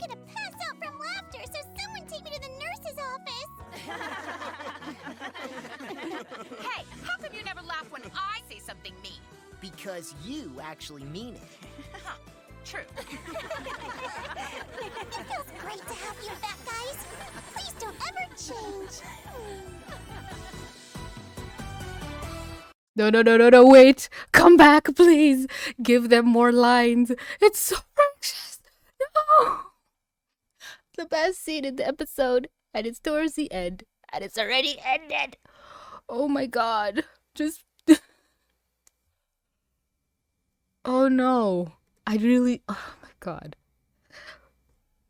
gonna pass out from laughter, so someone take me to the nurse's office. Hey, how come you never laugh when I say something mean? Because you actually mean it. True. It feels great to have you back, guys. Please don't ever change. No, wait. Come back, please. Give them more lines. It's so precious. No. The best scene in the episode, and it's towards the end, and it's already ended. Oh my god. Just... Oh no. Oh my god.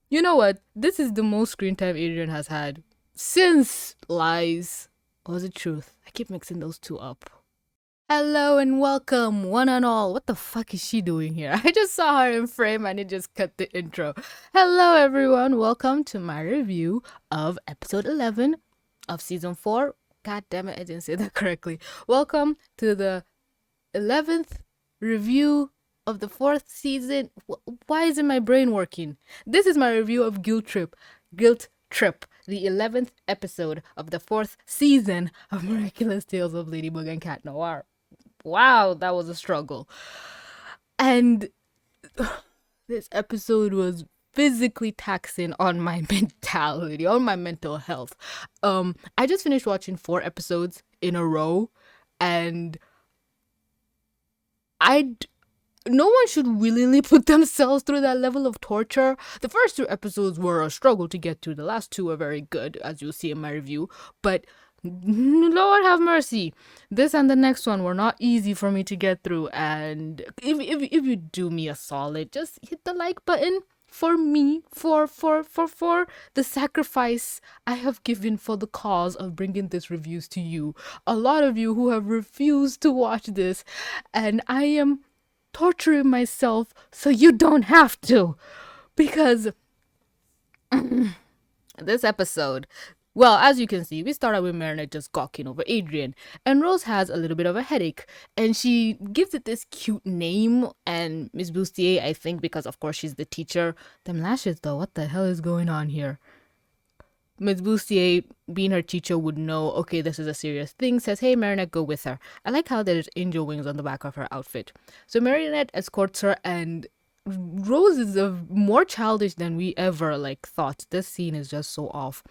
You know what? This is the most screen time Adrian has had since Lies. Or was it Truth? I keep mixing those two up. Hello and welcome, one and all. What the fuck is she doing here? I just saw her in frame and it just cut the intro. Hello everyone, welcome to my review of episode 11 of season 4. God damn it, I didn't say that correctly. Welcome to the 11th review of the 4th season. Why isn't my brain working? This is my review of Guiltrip, the 11th episode of the 4th season of Miraculous Tales of Ladybug and Cat Noir. Wow, that was a struggle. And this episode was physically taxing on my mentality, on my mental health. I just finished watching 4 episodes in a row, and no one should willingly put themselves through that level of torture. The first 2 episodes were a struggle to get to. The last 2 were very good, as you'll see in my review. But Lord have mercy, this and the next one were not easy for me to get through. And if you do me a solid, just hit the like button for me, for the sacrifice I have given for the cause of bringing this reviews to you. A lot of you who have refused to watch this, and I am torturing myself so you don't have to, because this episode, well, as you can see, we started with Marinette just gawking over Adrian, and Rose has a little bit of a headache, and she gives it this cute name, and Miss Bustier, I think because of course she's the teacher. Them lashes though, what the hell is going on here? Miss Bustier, being her teacher, would know, okay, this is a serious thing, says, hey, Marinette, go with her. I like how there's angel wings on the back of her outfit. So Marinette escorts her, and Rose is more childish than we ever thought. This scene is just so off.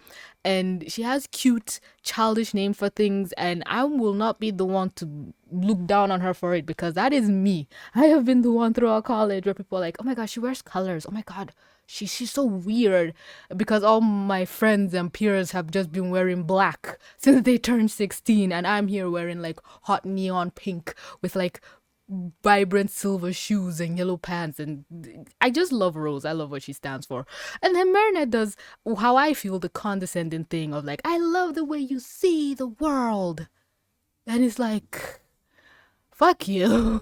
And she has cute, childish name for things, and I will not be the one to look down on her for it, because that is me. I have been the one throughout college where people are like, oh my gosh, she wears colors. Oh my god. She's so weird, because all my friends and peers have just been wearing black since they turned 16, and I'm here wearing hot neon pink with vibrant silver shoes and yellow pants, and I just love Rose. I love what she stands for. And then Marinette does how I feel, the condescending thing of I love the way you see the world, and it's fuck you.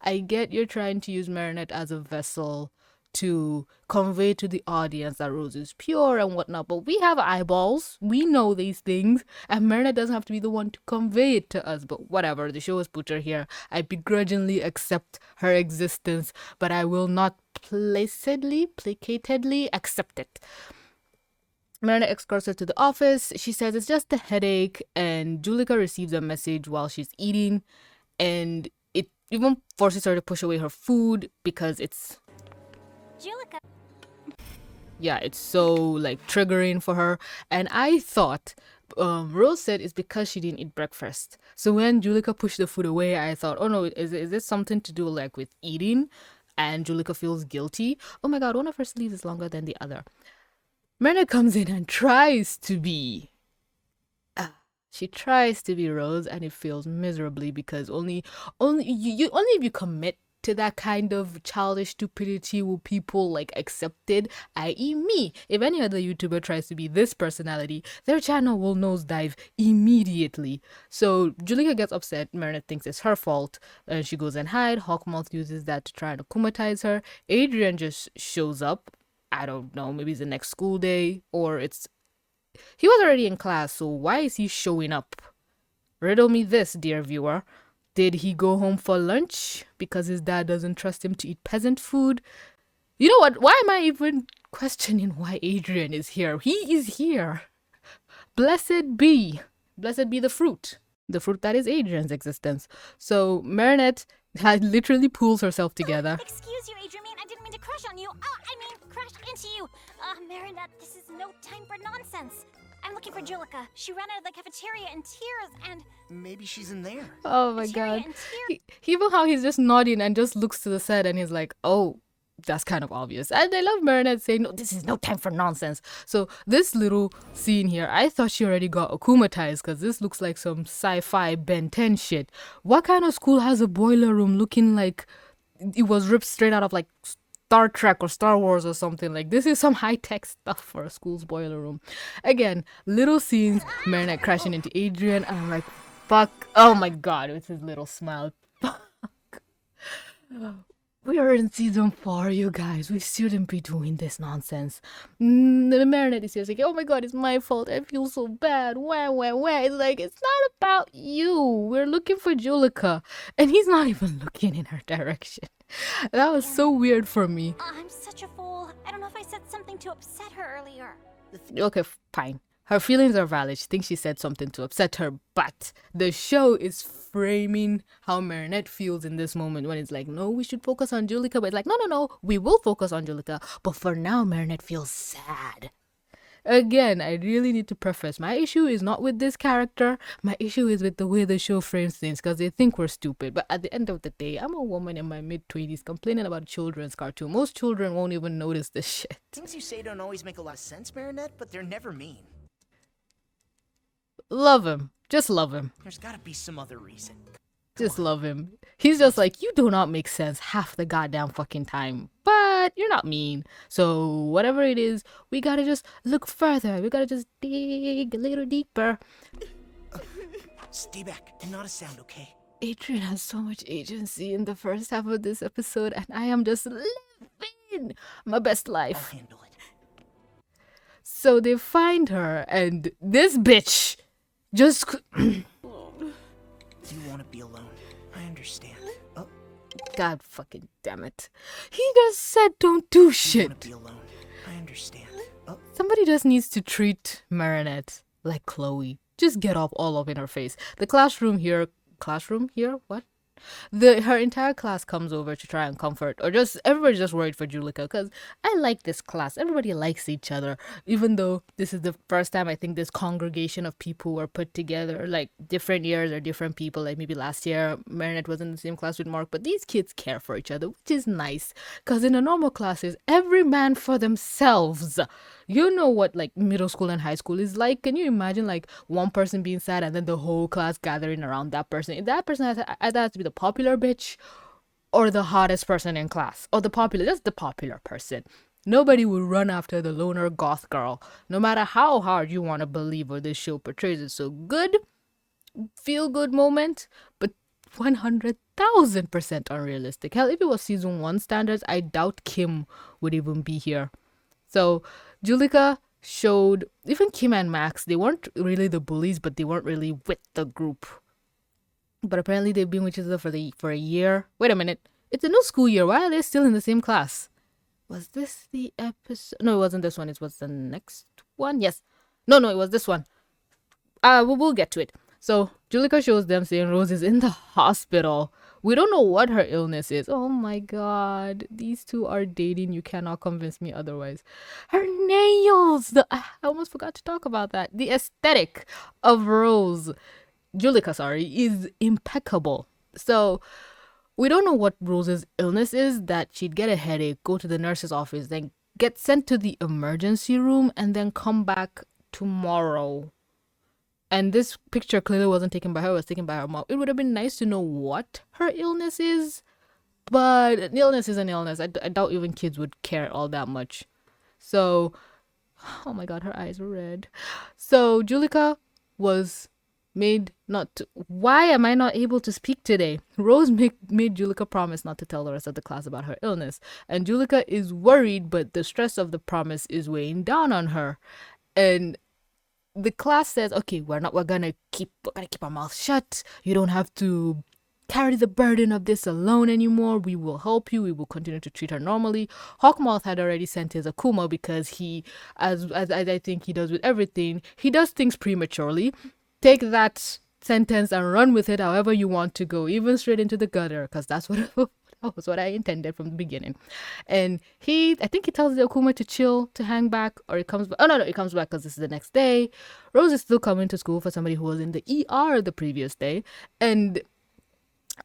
I get you're trying to use Marinette as a vessel to convey to the audience that Rose is pure and whatnot, but we have eyeballs, we know these things, and Marinette doesn't have to be the one to convey it to us. But whatever, the show has put her here. I begrudgingly accept her existence, but I will not placatedly accept it. Marinette escorts her to the office. She says it's just a headache, and Juleka receives a message while she's eating, and it even forces her to push away her food because it's Juleka. Yeah, it's so triggering for her. And I thought Rose said it's because she didn't eat breakfast. So when Juleka pushed the food away, I thought, oh no, is this something to do with eating? And Juleka feels guilty. Oh my god, one of her sleeves is longer than the other. Marinette comes in and tries to be Rose, and it fails miserably, because only if you commit to that kind of childish stupidity will people accept it, i.e. me. If any other YouTuber tries to be this personality, their channel will nosedive immediately. So Juleka gets upset. Marinette thinks it's her fault, and she goes and hides. Hawkmouth uses that to try and akumatize her. Adrian just shows up. I don't know, maybe it's the next school day, or he was already in class, so why is he showing up? Riddle me this, dear viewer. Did he go home for lunch because his dad doesn't trust him to eat peasant food? You know what? Why am I even questioning why Adrian is here. He is here. Blessed be the fruit. The fruit that is Adrian's existence. So Marinette had literally pulls herself together. Excuse you, Adrian. I didn't mean to crush on you. Crash into you. Marinette, this is no time for nonsense. I'm looking for Juleka. She ran out of the cafeteria in tears and... Maybe she's in there. Oh my god. Even how he's just nodding and just looks to the set and he's like, oh, that's kind of obvious. And I love Marinette saying, no, this is no time for nonsense. So this little scene here, I thought she already got akumatized because this looks like some sci-fi Ben 10 shit. What kind of school has a boiler room looking like it was ripped straight out of like Star Trek or Star Wars or something? Like, this is some high-tech stuff for a school's boiler room. Again, little scenes, Marinette crashing into Adrian, and I'm like, fuck. Oh my god, with his little smile. Fuck. We are in season 4, you guys. We shouldn't be doing this nonsense. The Marinette is here like, oh my god, it's my fault. I feel so bad. Wah. It's like, it's not about you. We're looking for Juleka. And he's not even looking in her direction. That was so weird for me. I'm such a fool. I don't know if I said something to upset her earlier. Okay, fine. Her feelings are valid. She thinks she said something to upset her, but the show is framing how Marinette feels in this moment when it's like, no, we should focus on Juleka, but it's like, no, we will focus on Juleka, but for now, Marinette feels sad. Again, I really need to preface, my issue is not with this character, my issue is with the way the show frames things, because they think we're stupid, but at the end of the day, I'm a woman in my mid-20s complaining about a children's cartoon. Most children won't even notice this shit. Things you say don't always make a lot of sense, Marinette, but they're never mean. Love him. Just love him. There's gotta be some other reason. Just love him. He's just like, you do not make sense half the goddamn fucking time. But you're not mean. So whatever it is, we gotta just look further. We gotta just dig a little deeper. Stay back and not a sound, okay? Adrian has so much agency in the first half of this episode, and I am just living my best life. I'll handle it. So they find her, and this bitch just... You want to be alone. I understand. Oh. God fucking damn it. He just said don't do shit. You want to be alone. I understand. Oh. Somebody just needs to treat Marinette like Chloe. Just get all up in her face. The classroom here, what? Her entire class comes over to try and comfort, or just everybody's just worried for Juleka because I like this class. Everybody likes each other, even though this is the first time I think this congregation of people were put together, like different years or different people. Like maybe last year Marinette was in the same class with Mark, but these kids care for each other, which is nice, because in the normal classes every man for themselves. You know what like middle school and high school is like. Can you imagine like one person being sad and then the whole class gathering around that person? That person either has to be the popular bitch or the hottest person in class, or just the popular person. Nobody will run after the loner goth girl, no matter how hard you want to believe or this show portrays it. So good, feel good moment, but 100,000% unrealistic. Hell, if it was season 1 standards, I doubt Kim would even be here. So Juleka showed, even Kim and Max, they weren't really the bullies, but they weren't really with the group. But apparently they've been with each other for a year. Wait a minute. It's a new school year. Why are they still in the same class? Was this the episode? No, it wasn't this one. It was the next one. Yes. No, it was this one. We'll get to it. So Juleka shows them saying Rose is in the hospital. We don't know what her illness is. Oh my god. These two are dating. You cannot convince me otherwise. Her nails. I almost forgot to talk about that. The aesthetic of Juleka, is impeccable. So we don't know what Rose's illness is, that she'd get a headache, go to the nurse's office, then get sent to the emergency room, and then come back tomorrow. And this picture clearly wasn't taken by her, it was taken by her mom. It would have been nice to know what her illness is, but an illness is an illness. I doubt even kids would care all that much. So, oh my god, her eyes were red. So Juleka was made not to... Why am I not able to speak today? Rose made Juleka promise not to tell the rest of the class about her illness. And Juleka is worried, but the stress of the promise is weighing down on her. And the class says, okay, we're gonna keep our mouth shut. You don't have to carry the burden of this alone anymore. We will help you. We will continue to treat her normally. Hawkmoth had already sent his Akuma because he, as I think he does with everything, he does things prematurely. Take that sentence and run with it however you want to go, even straight into the gutter, because that's what that was what I intended from the beginning. And I think he tells the Akuma to chill, to hang back, or it comes back. Oh no, it comes back because this is the next day. Rose is still coming to school for somebody who was in the ER the previous day, and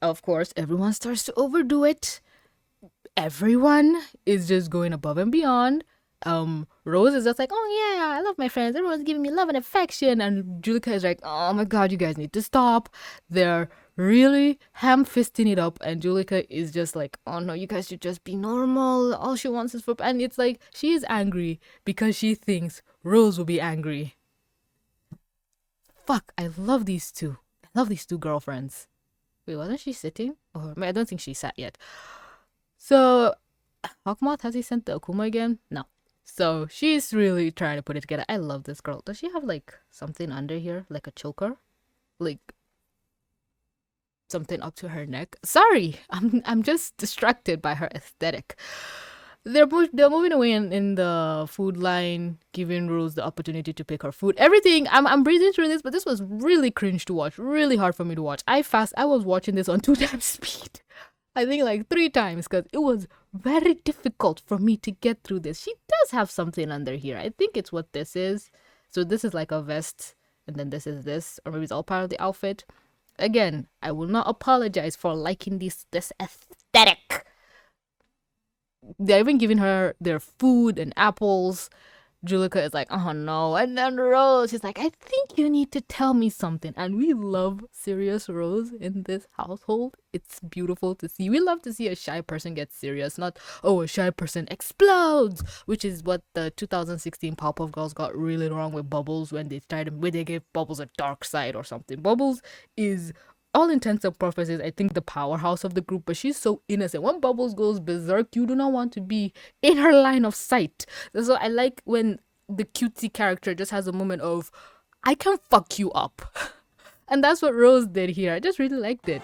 of course, everyone starts to overdo it. Everyone is just going above and beyond. Rose is just like, oh yeah, I love my friends. Everyone's giving me love and affection. And Juleka is like, oh my god, you guys need to stop. They're really ham-fisting it up. And Juleka is just like, oh no, you guys should just be normal. All she wants is for... And it's like, she is angry because she thinks Rose will be angry. Fuck, I love these two. I love these two girlfriends. Wait, wasn't she sitting? Or I don't think she sat yet. So, Hawkmoth, has he sent the Akuma again? No. So, she's really trying to put it together. I love this girl. Does she have, like, something under here? Like a choker? Like, something up to her neck? Sorry! I'm just distracted by her aesthetic. They're moving away in the food line, giving Rose the opportunity to pick her food. Everything, I'm breezing through this, but this was really cringe to watch. Really hard for me to watch. I was watching this on 2 times speed. I think like 3 times, because it was very difficult for me to get through this. She does have something under here. I think it's what this is. So this is like a vest, and then this is this, or maybe it's all part of the outfit. Again, I will not apologize for liking this aesthetic. They're even giving her their food and apples. Juleka is like, oh no. And then Rose, she's like, I think you need to tell me something. And we love serious Rose in this household. It's beautiful to see. We love to see a shy person get serious, not, oh, a shy person explodes, which is what the 2016 Powerpuff Girls got really wrong with Bubbles when they gave Bubbles a dark side or something. Bubbles is, all intents and purposes, I think, the powerhouse of the group, but she's so innocent. When Bubbles goes berserk, you do not want to be in her line of sight. So I like when the cutesy character just has a moment of, I can fuck you up. And that's what Rose did here. I just really liked it.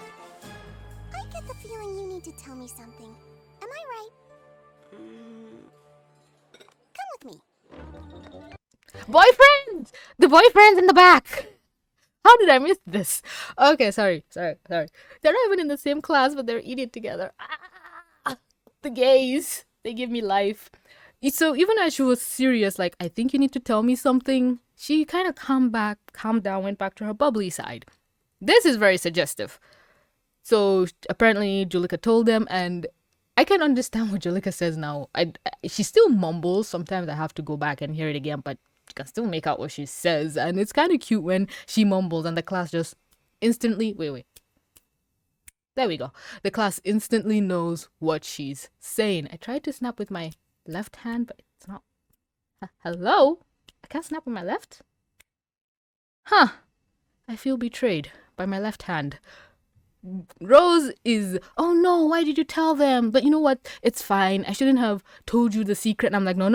I get the feeling you need to tell me something. Am I right? Come with me. Boyfriend! The boyfriend's in the back! How did I miss this? Okay, sorry. They're not even in the same class, but they're eating together. The gays. They give me life. So even as she was serious, like, I think you need to tell me something, she kind of calmed down, went back to her bubbly side. This is very suggestive. So apparently Juleka told them, and I can understand what Juleka says now. She still mumbles. Sometimes I have to go back and hear it again, but you can still make out what she says. And it's kind of cute when she mumbles and the class just instantly... Wait. There we go. The class instantly knows what she's saying. I tried to snap with my left hand, but it's not... Hello? I can't snap with my left? Huh. I feel betrayed by my left hand. Rose is, oh no, why did you tell them? But you know what? It's fine. I shouldn't have told you the secret. And I'm like, no,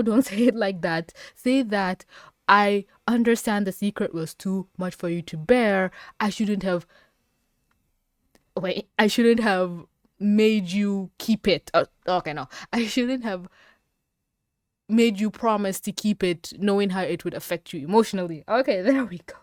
don't say it like that. Say that I understand the secret was too much for you to bear. I shouldn't have made you keep it. Okay, no. I shouldn't have made you promise to keep it knowing how it would affect you emotionally. Okay, there we go.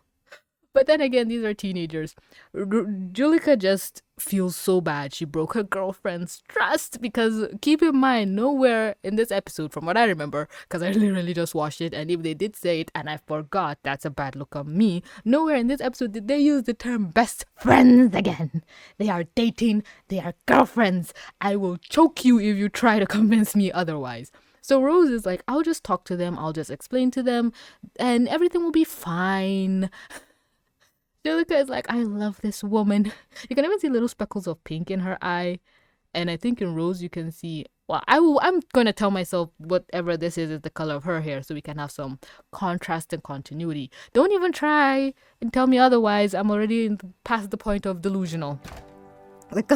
But then again, these are teenagers. Juleka just feels so bad. She broke her girlfriend's trust because, keep in mind, nowhere in this episode, from what I remember, because I literally just watched it, and if they did say it and I forgot, that's a bad look on me. Nowhere in this episode did they use the term best friends again. They are dating. They are girlfriends. I will choke you if you try to convince me otherwise. So Rose is like, I'll just talk to them. I'll just explain to them and everything will be fine. Juleka is like, I love this woman. You can even see little speckles of pink in her eye. And I think in Rose you can see, well, I'm going to tell myself whatever this is the color of her hair so we can have some contrast and continuity. Don't even try and tell me otherwise. I'm already past the point of delusional. Like,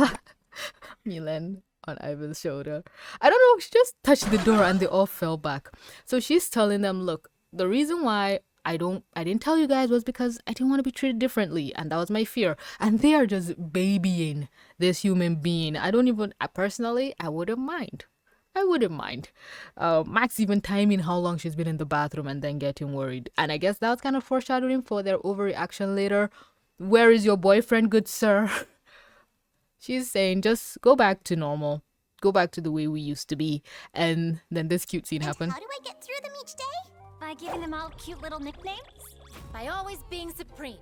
Milan on Ivan's shoulder. I don't know, she just touched the door and they all fell back. So she's telling them, look, the reason why I didn't tell you guys was because I didn't want to be treated differently, and that was my fear. And they are just babying this human being. I personally, I wouldn't mind. I wouldn't mind. Max even timing how long she's been in the bathroom and then getting worried. And I guess that was kind of foreshadowing for their overreaction later. Where is your boyfriend, good sir? She's saying, just go back to normal. Go back to the way we used to be. And then this cute scene happened. How do I get through them each day? By giving them all cute little nicknames? By always being supreme.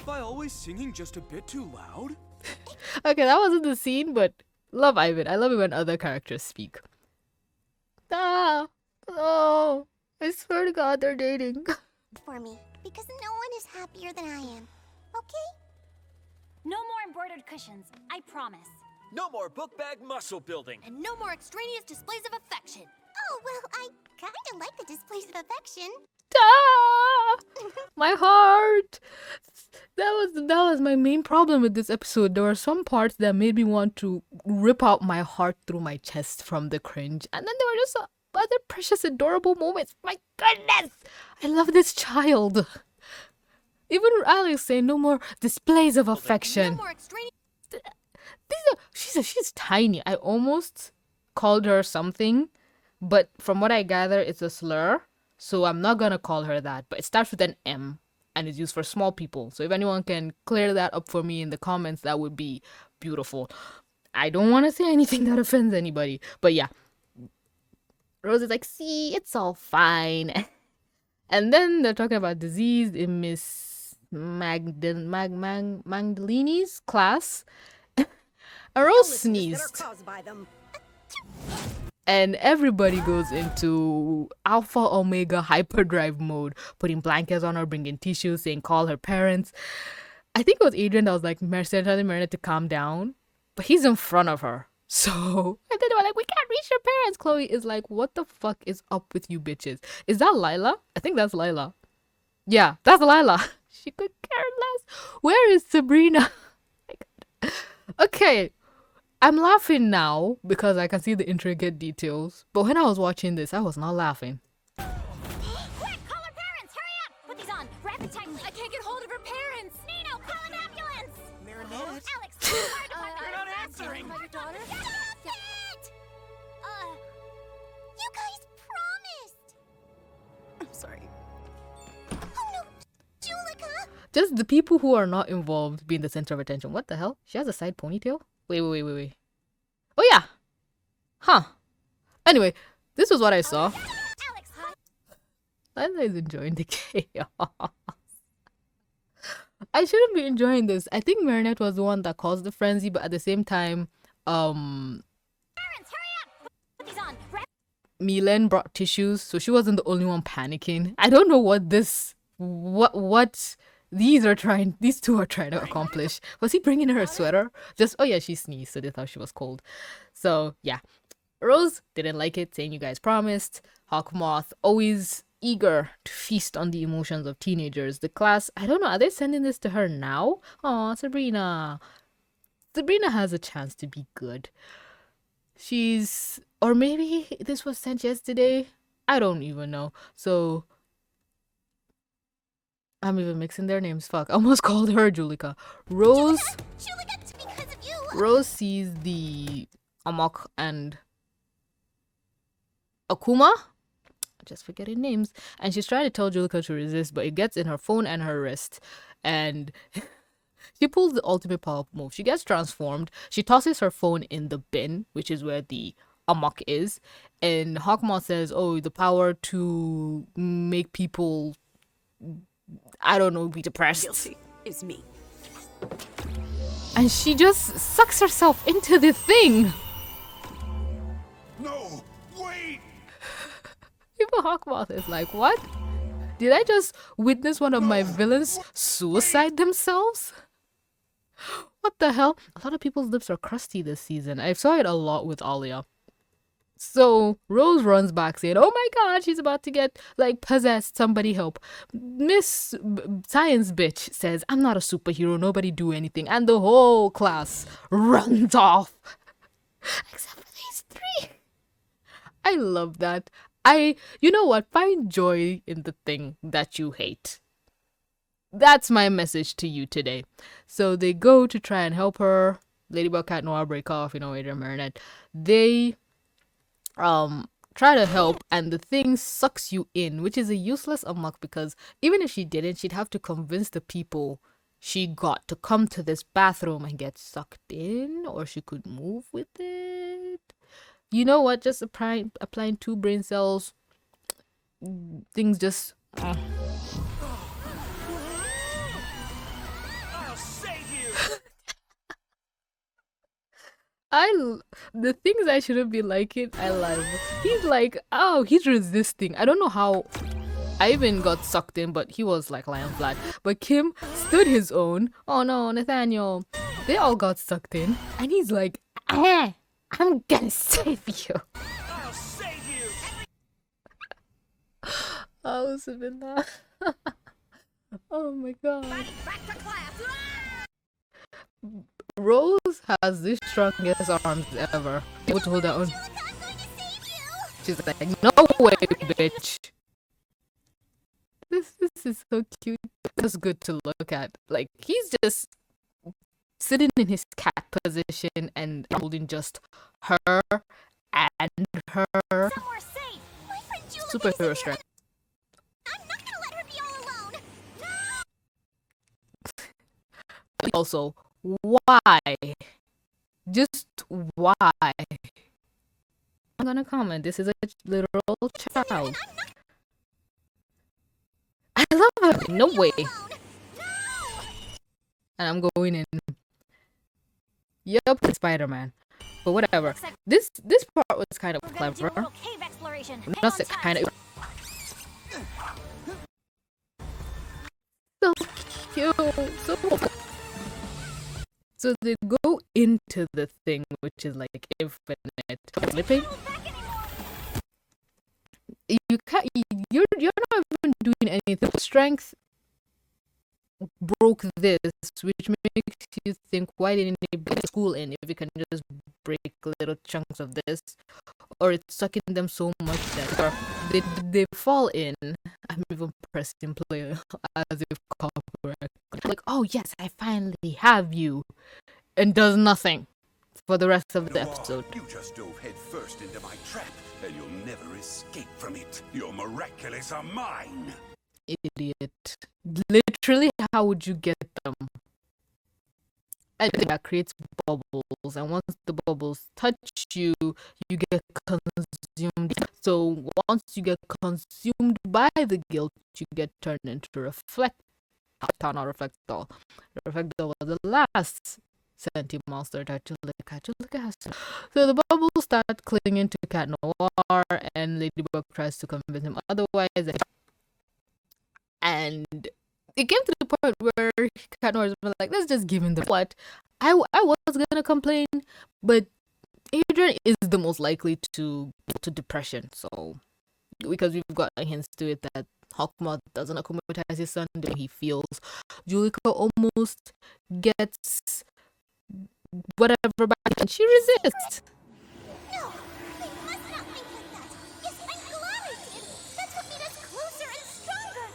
By always singing just a bit too loud? Okay, that wasn't the scene, but love Ivan. I love it when other characters speak. Ah, oh, I swear to God, they're dating. For me, because no one is happier than I am. Okay? No more embroidered cushions, I promise. No more book bag muscle building. And no more extraneous displays of affection. Oh, well, I kinda like the displays of affection. Ah, my heart. That was my main problem with this episode. There were some parts that made me want to rip out my heart through my chest from the cringe, and then there were just other precious, adorable moments. My goodness, I love this child. Even Alex saying no more displays of affection. No more extraneous. She's tiny. I almost called her something, but from what I gather, it's a slur. So I'm not gonna call her that. But it starts with an M and is used for small people. So if anyone can clear that up for me in the comments, that would be beautiful. I don't want to say anything that offends anybody, but yeah. Rose is like, see, it's all fine. And then they're talking about disease in Miss Magdaleni's class. A Rose sneezed. And everybody goes into alpha omega hyperdrive mode, putting blankets on her, bringing tissues, saying call her parents. I think it was Adrian that was like, telling Marinette to calm down, but he's in front of her. So, and then they were like, we can't reach your parents. Chloe is like, what the fuck is up with you bitches? Is that Lila? I think that's Lila. Yeah, that's Lila. She could care less. Where is Sabrina? Okay. I'm laughing now because I can see the intricate details. But when I was watching this, I was not laughing. Quick, call her parents! Hurry up! Put these on, rapid tightly. I can't get hold of her parents. Nino, call an ambulance! Marinette? Alex, fire department. You're not answering. Your daughter? Stop it! You guys promised! I'm sorry. Oh no! Juleka! Just the people who are not involved being the center of attention. What the hell? She has a side ponytail? Wait. Oh yeah. Huh. Anyway, this was what I saw. Alex, hi. I'm enjoying the chaos. I shouldn't be enjoying this. I think Marinette was the one that caused the frenzy, but at the same time, Parents, hurry up! Put these on. Milen brought tissues, so she wasn't the only one panicking. I don't know what these two are trying to accomplish. Was he bringing her a sweater? Just, oh yeah, she sneezed, so they thought she was cold. So yeah, Rose didn't like it, saying you guys promised. Hawkmoth, always eager to feast on the emotions of teenagers. The class, I don't know, are they sending this to her now? Aw, Sabrina. Sabrina has a chance to be good. Or maybe this was sent yesterday. I don't even know. So I'm even mixing their names. Fuck. I almost called her Juleka. Rose. Juleka, it's because of you! Rose sees the Amok and Akuma. Just forgetting names. And she's trying to tell Juleka to resist, but it gets in her phone and her wrist. And she pulls the ultimate power move. She gets transformed. She tosses her phone in the bin, which is where the Amok is. And Hawkmoth says, oh, the power to make people, I don't know, be depressed. Guilty is me. And she just sucks herself into the thing. No, wait! People Hawkmoth is like, what? Did I just witness one of my villains suicide themselves? What the hell? A lot of people's lips are crusty this season. I saw it a lot with Alia. So Rose runs back saying, oh my god, she's about to get like possessed. Somebody help. Miss Science Bitch says, I'm not a superhero. Nobody do anything. And the whole class runs off. Except for these three. I love that. You know what? Find joy in the thing that you hate. That's my message to you today. So they go to try and help her. Ladybug, Cat Noir break off, Adrian Marinette. They try to help, and the thing sucks you in, which is a useless unlock because even if she didn't, she'd have to convince the people she got to come to this bathroom and get sucked in, or she could move with it. You know what? Just applying 2 brain cells, things just. I'll save you. The things I shouldn't be liking, I love. He's like, oh, he's resisting. I don't know how. I even got sucked in, but he was like lying flat. But Kim stood his own. Oh no, Nathaniel. They all got sucked in, and he's like, I'm gonna save you. I'll save you. Oh, Sabina. Oh my god. Back to class. Rose has the strongest arms ever. Able to hold her own. Juleka, I'm going to save you! She's like, no way, bitch. This is so cute. It's good to look at. Like, he's just sitting in his cat position and holding just her and her Somewhere safe. My friend Juleka superhero strength. I'm not gonna let her be all alone! No! Also, why? Just why? I'm gonna comment. This is a literal child. I love her. No way. And I'm going in. Yup, Spider-Man. But whatever. This part was kind of We're gonna do a clever. little cave exploration. Not Hang on kind tight. of. So cute. So they go into the thing, which is like infinite flipping. You can't. You're not even doing anything. Strength broke this, which makes you think, why didn't they break the school in if you can just break little chunks of this, or it's sucking them so much that they fall in. I'm even pressing play as if copyright. Like, oh yes, I finally have you, and does nothing for the rest of the episode. You just dove head first into my trap, and you'll never escape from it. Your miraculous are mine. Idiot. Literally, how would you get them? And that creates bubbles, and once the bubbles touch you, you get consumed. So once you get consumed by the guilt, you get turned into Reflekta. Not Reflekta. Reflekta was the last sentimonster that Juleka has. So the bubbles start clinging to Cat Noir, and Ladybug tries to convince him otherwise. And it came to the point where Cat Noir was like, let's just give him the what. I was gonna complain, but Adrian is the most likely to go to depression. So because we've got hints to it that Hawkmoth doesn't akumatize his son the way he feels. Juleka almost gets whatever back, and she resists. No! I must not think like that! Yes, I'm glad I did! That's what made us closer and stronger!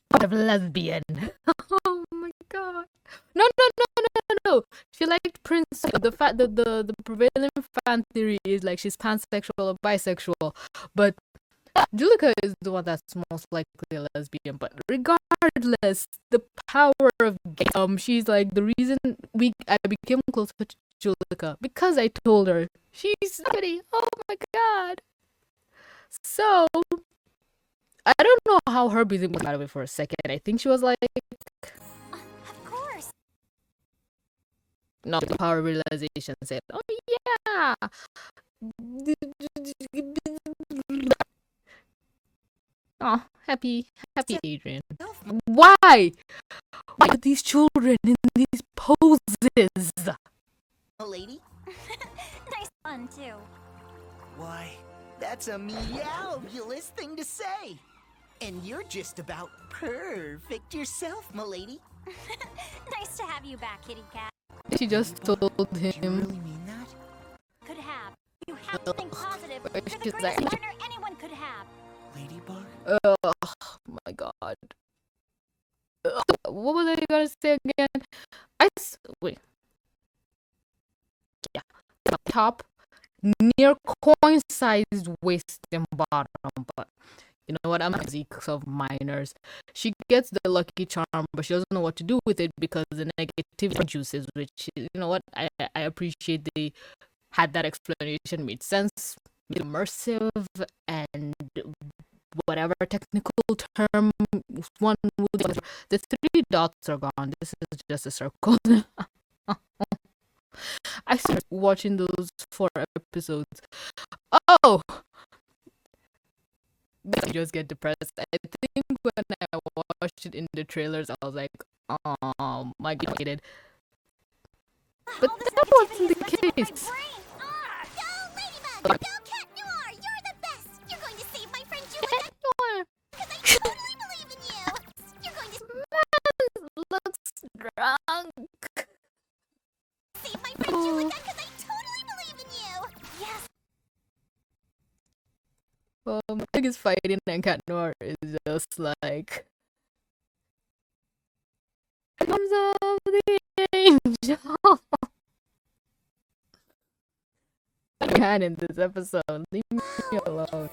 What a lesbian. Oh my god. No. She liked Prince. The fact that the prevailing fan theory is like she's pansexual or bisexual, but Juleka is the one that's most likely a lesbian. But regardless, the power of she's like the reason I became closer to Juleka because I told her she's pretty. Oh my god. So I don't know how her breathing was out of it for a second. I think she was like, Of course. no, the power of realization said, oh yeah. Oh, happy Adrian. Why are these children in these poses? A lady? Nice fun, too. Why, that's a meowbulous thing to say. And you're just about perfect yourself, m'lady. Nice to have you back, kitty cat. She just told Do you him. really mean that? Could have. We You have to think positive. You're the She's greatest like- partner anyone could have. Ladybug? Oh my god. What was I gonna say again? Wait. Yeah. Top near coin-sized waist and bottom, but you know what? I'm a Zeke of minors. She gets the lucky charm, but she doesn't know what to do with it because the negativity juices, which you know what? I appreciate they had that explanation, made sense, made immersive, and whatever technical term one would use. The 3 dots are gone. This is just a circle. I started watching those 4 episodes. Oh! I just get depressed. I think when I watched it in the trailers, I was like, oh my god. But All this that negativity wasn't is the messing with my case. brain. Ah! Go, Ladybug! Go, Cat Noir! You're the best! You're going to save my friend Juleka because I totally believe in you! You're going to Looks drunk. save my friend Juleka because I totally believe in you! Yes. Pig is fighting and Cat Noir is just like comes of the angel. Cat in this episode. Leave me alone. So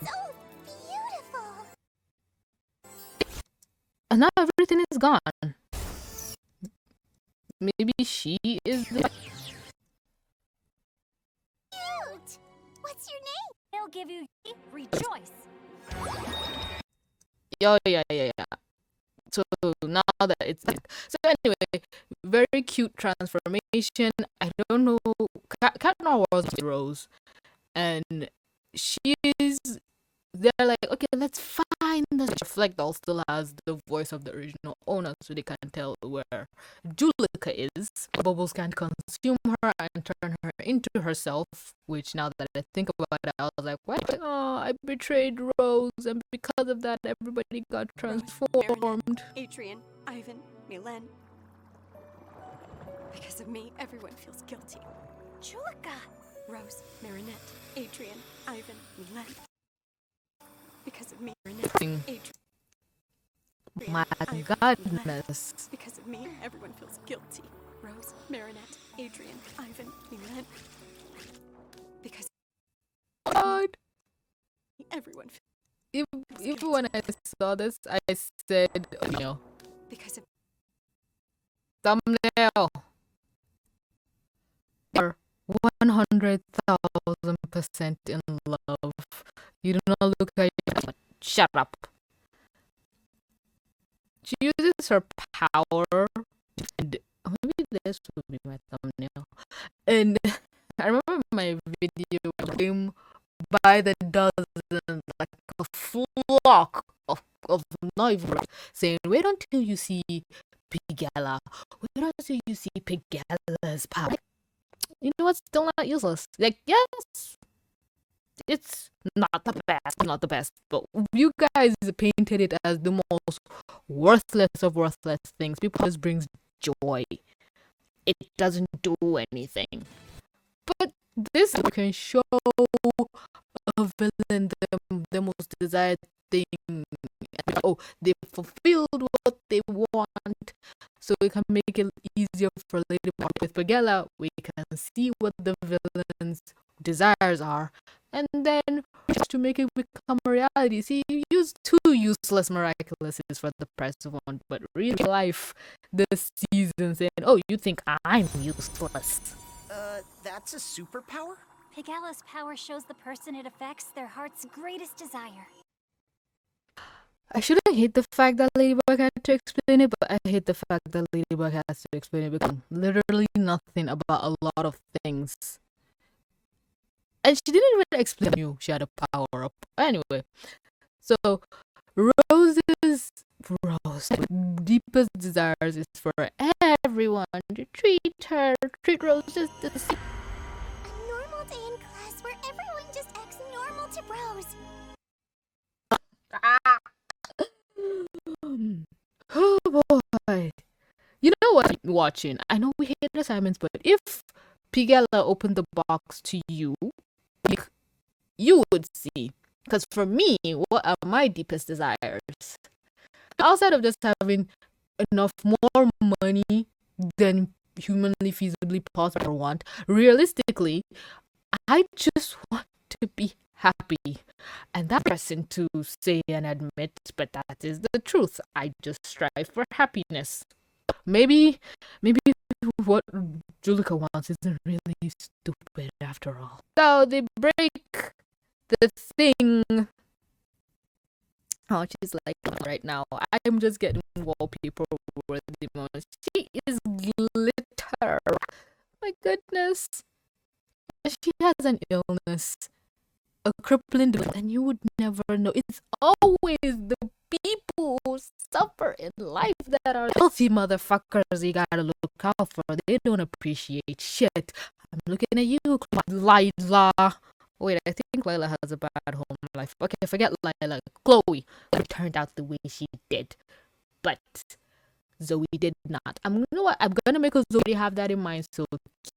beautiful! And now everything is gone. Maybe she is the Cute! What's your name? They'll give you rejoice. yeah. So now that it's like, so anyway, very cute transformation. I don't know. Cat Noir was Rose, and she's they're like, okay, let's find the Reflekta still has the voice of the original owner, so they can tell where Juleka is. Bubbles can't consume her and turn her into herself, which now that I think about it, I was like, what? Oh, I betrayed Rose, and because of that, everybody got transformed. Adrian, Ivan, Milan. Because of me, everyone feels guilty. Juleka. Rose, Marinette, Adrian, Ivan, Milan. Because of me, Marinette, Thing. Adrian. My Ivan, Milan. goodness. Because of me, everyone feels guilty. Rose, Marinette, Adrian, Ivan, Milan. Because God. everyone feels Even when I saw this, I said, because of thumbnail. Or 100,000% in love. You do not look at you. Shut up. She uses her power, and maybe this would be my thumbnail. And I remember my video came by the dozen, like a flock of not even saying, wait until you see Pigella. Wait until you see Pigella's power. You know what's still not useless? Like, yes, it's not the best, but you guys painted it as the most worthless of worthless things. People just brings joy. It doesn't do anything. But this can show a villain the most desired thing. Oh, they fulfilled what they want, so we can make it easier for Ladybug. With Pigella, we can see what the villain's desires are, and then to make it become a reality. See, you use 2 useless miraculouses for the price of 1, but real life, the season saying, oh, you think I'm useless. That's a superpower? Pigella's power shows the person it affects their heart's greatest desire. I shouldn't hate the fact that Ladybug had to explain it, but I hate the fact that Ladybug has to explain it because literally nothing about a lot of things. And she didn't even explain you she had a power up. Anyway, so Rose's deepest desires is for everyone to treat Rose just the same. A normal day in class where everyone just acts normal to Rose. Oh boy. You know what I'm watching? I know we hate assignments, but if Pigella opened the box to you, like you would see. Because for me, what are my deepest desires? Outside of just having enough more money than humanly feasibly possible or want, realistically, I just want to be happy. And that's pressing to say and admit, but that is the truth. I just strive for happiness. Maybe what Juleka wants isn't really stupid after all. So they break the thing. Oh, she's like right now. I'm just getting wallpaper over the most. She is glitter. My goodness. She has an illness, a crippling disease, and you would never know. It's always the people who suffer in life that are healthy motherfuckers you gotta look out for. They don't appreciate shit. I'm looking at you, Lila. Wait, I think Lila has a bad home life. Okay, forget Lila. Chloe. It turned out the way she did. But Zoe did not. You know what? I'm gonna make a Zoe have that in mind, so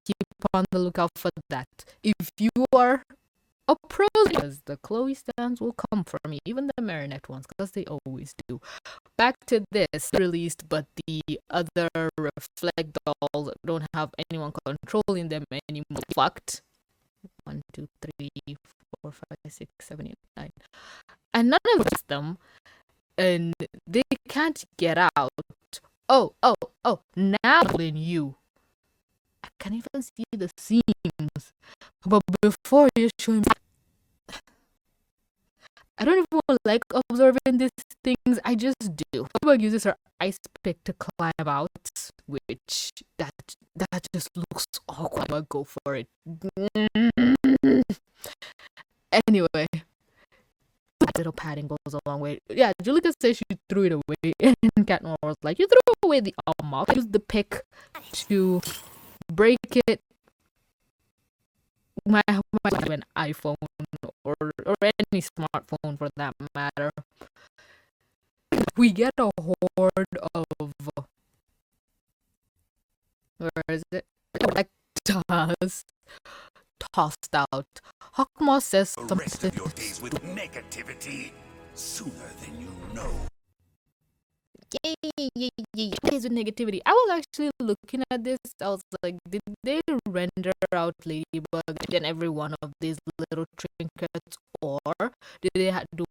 keep on the lookout for that. If you are a pro, because the Chloe stands will come for me, even the Marinette ones, because they always do. Back to this released, but the other Reflekt dolls don't have anyone controlling them anymore. Fucked. 1, 2, 3, 4, 5, 6, 7, 8, 9. And none of them, and they can't get out. Oh, now in you. I can't even see the seams. But before you show me, I don't even like observing these things. I just do. Ladybug uses her ice pick to climb out, which that just looks awkward. But go for it. Anyway, little padding goes a long way. Yeah, Juleka says she threw it away, and Cat Noir was like, "You threw away the mouth. Use the pick to break it." My an iPhone or any smartphone for that matter. We get a horde of where is it? Reflektas tossed out. Hakma says The something. rest of your days with negativity sooner than you know. Days with negativity. I was actually looking at this. I was like, did they render out Ladybug and every one of these little trinkets, or did they do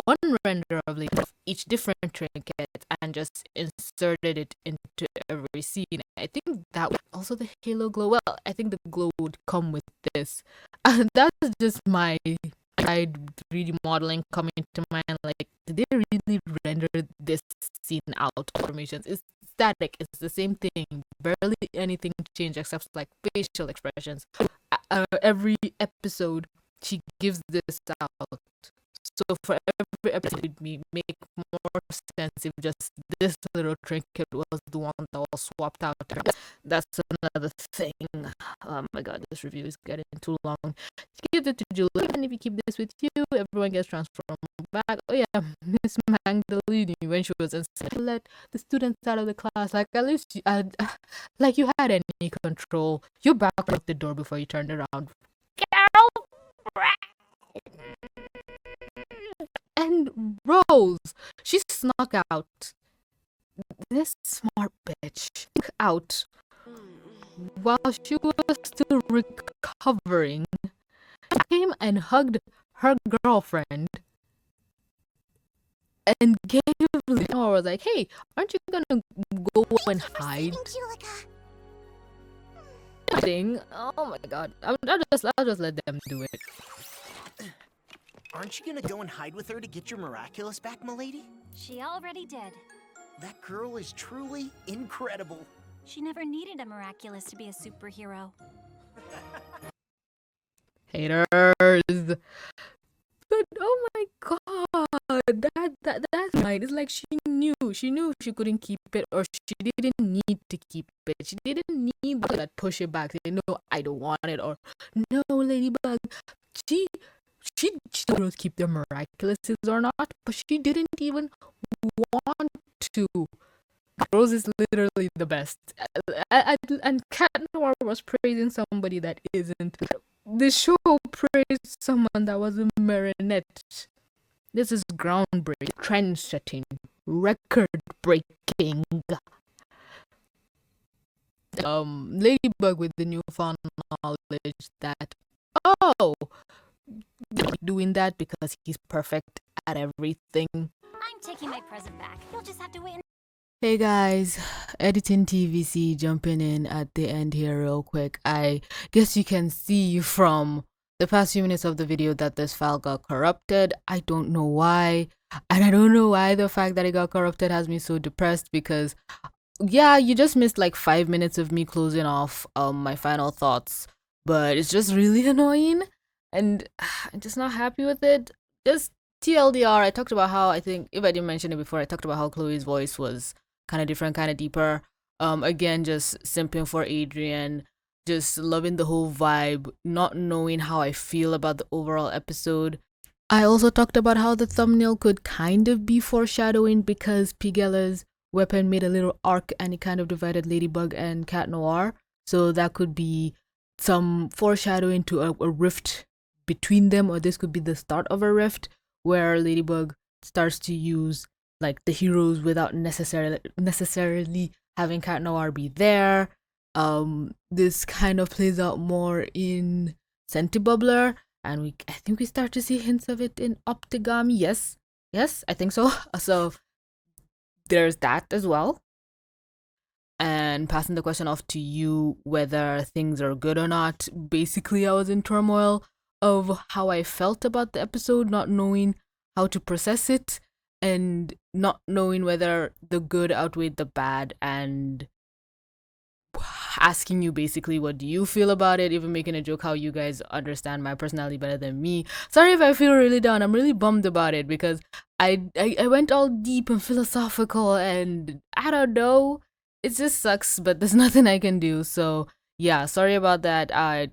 one render of each different trinket and just inserted it into every scene? I think that would also the halo glow. Well, I think the glow would come with this. And that's just my 3D modeling coming to mind. Like, did they really render this scene out? Formations? It's static. It's the same thing. Barely anything changed except like facial expressions. Every episode, she gives this out. So for every episode, we make more sense if just this little trinket was the one that was swapped out. That's another thing. Oh my god, this review is getting too long. Give it to Juleka, and if you keep this with you, everyone gets transformed back. Oh yeah, Miss Magdalene, when she was in let the students out of the class, like at least you had, like you had any control. You back out the door before you turned around. And Rose, she snuck out. This smart bitch out while she was still recovering. She came and hugged her girlfriend and gave Leonora was like, "Hey, aren't you gonna go and hide?" Thing. Oh my god! I'll just let them do it. Aren't you gonna go and hide with her to get your miraculous back, milady? She already did. That girl is truly incredible. She never needed a miraculous to be a superhero. Haters. But oh my god, that's right. It's like she knew she couldn't keep it, or she didn't need to keep it. She didn't need that push it back. Say, no, I don't want it, or no, Ladybug. She would keep the miraculouses or not, but she didn't even want to. Rose is literally the best, and Cat Noir was praising somebody that isn't. the show praised someone that was a marionette. This is groundbreaking, trend-setting, record-breaking. Ladybug with the newfound knowledge that, oh, doing that because he's perfect at everything. I'm taking my present back. You'll just have to wait. Hey guys, editing TVC jumping in at the end here real quick. I guess you can see from the past few minutes of the video that this file got corrupted. I don't know why, and I don't know why the fact that it got corrupted has me so depressed, because yeah, you just missed like 5 minutes of me closing off my final thoughts, but it's just really annoying and I'm just not happy with it. Just TLDR, I talked about how, I think if I didn't mention it before, I talked about how Chloe's voice was kind of different, kind of deeper. Again, just simping for Adrian, just loving the whole vibe, not knowing how I feel about the overall episode. I also talked about how the thumbnail could kind of be foreshadowing because Pigella's weapon made a little arc and it kind of divided Ladybug and Cat Noir. So that could be some foreshadowing to a rift between them, or this could be the start of a rift where Ladybug starts to use like the heroes without necessarily having Cat Noir be there. This kind of plays out more in Sentibubbler, and I think we start to see hints of it in Optigami. Yes, I think so. So there's that as well. And passing the question off to you whether things are good or not. Basically, I was in turmoil of how I felt about the episode, not knowing how to process it and not knowing whether the good outweighed the bad, and asking you basically what do you feel about it, even making a joke how you guys understand my personality better than me. Sorry if I feel really down. I'm really bummed about it because I went all deep and philosophical, and I don't know, it just sucks, but there's nothing I can do. So yeah, sorry about that. I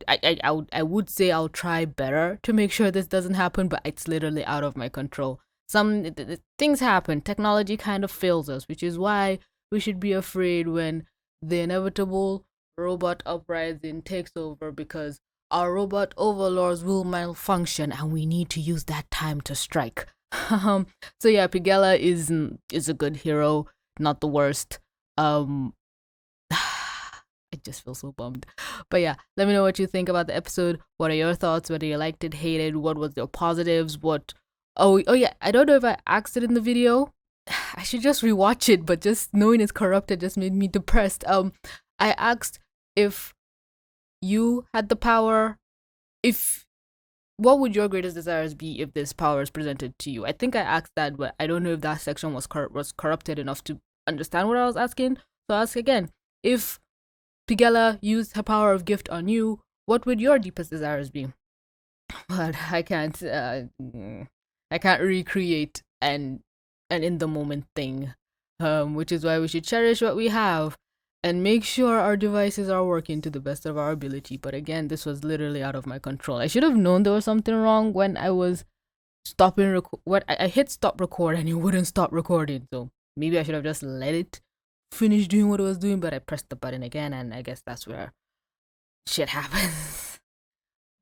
would say I'll try better to make sure this doesn't happen, but it's literally out of my control. Some things happen. Technology kind of fails us, which is why we should be afraid when the inevitable robot uprising takes over, because our robot overlords will malfunction and we need to use that time to strike. So yeah, Pigella is a good hero, not the worst. I just feel so bummed. But yeah, let me know what you think about the episode. What are your thoughts? Whether you liked it, hated, what was your positives? Oh yeah, I don't know if I asked it in the video. I should just rewatch it, but just knowing it's corrupted just made me depressed. I asked if you had the power, what would your greatest desires be if this power is presented to you? I think I asked that, but I don't know if that section was corrupted enough to understand what I was asking. So I'll ask again. If Pigella used her power of gift on you, what would your deepest desires be? But I can't recreate an in the moment thing, which is why we should cherish what we have and make sure our devices are working to the best of our ability. But again, this was literally out of my control. I should have known there was something wrong when I was stopping I hit stop record and it wouldn't stop recording. So maybe I should have just let it finish doing what it was doing, but I pressed the button again, and I guess that's where shit happens.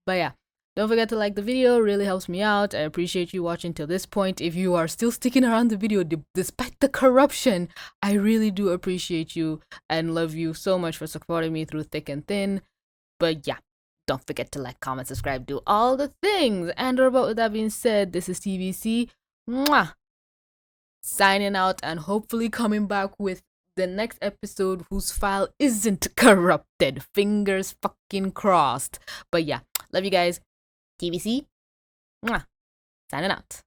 But yeah, don't forget to like the video, really helps me out. I appreciate you watching till this point. If you are still sticking around the video despite the corruption, I really do appreciate you and love you so much for supporting me through thick and thin. But yeah, don't forget to like, comment, subscribe, do all the things. And with that being said, this is TVC. Mwah! Signing out and hopefully coming back with the next episode whose file isn't corrupted. Fingers fucking crossed. But yeah, love you guys. TVC. Mwah. Signing out.